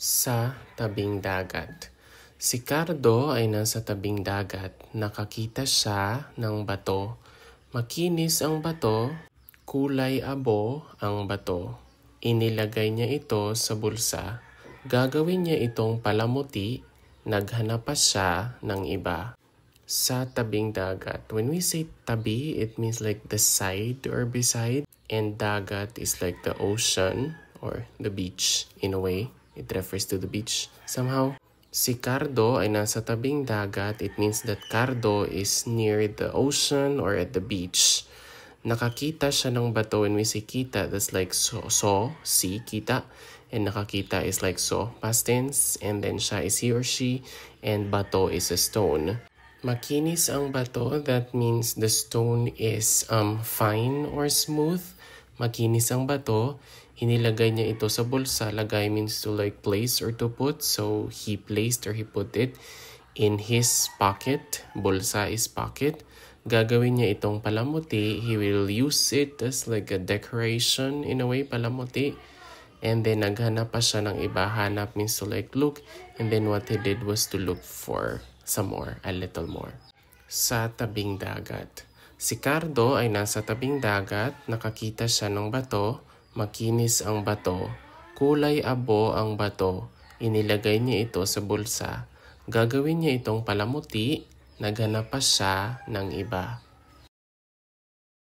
Sa tabing dagat. Si Cardo ay nasa tabing dagat. Nakakita siya ng bato. Makinis ang bato, kulay abo ang bato. Inilagay niya ito sa bulsa. Gagawin niya itong palamuti. Naghanap pa siya ng iba. Sa tabing dagat. When we say tabi, it means like the side or beside. And dagat is like the ocean or the beach in a way. It refers to the beach somehow. Si Cardo ay nasa tabing dagat. It means that Cardo is near the ocean or at the beach. Nakakita siya ng bato. When we say kita, that's like si, kita. And nakakita is like so, past tense. And then siya is he or she. And bato is a stone. Makinis ang bato. That means the stone is fine or smooth. Makinis ang bato. Inilagay niya ito sa bulsa. Lagay means to like place or to put. So he placed or he put it in his pocket. Bulsa is pocket. Gagawin niya itong palamuti. He will use it as like a decoration in a way, palamuti. And then naghanap pa siya ng iba. Hanap means to like look. And then what he did was to look for some more, a little more. Sa tabing dagat. Si Cardo ay nasa tabing dagat. Nakakita siya ng bato. Makinis ang bato. Kulay abo ang bato. Inilagay niya ito sa bulsa. Gagawin niya itong palamuti. Naghanap pa siya ng iba.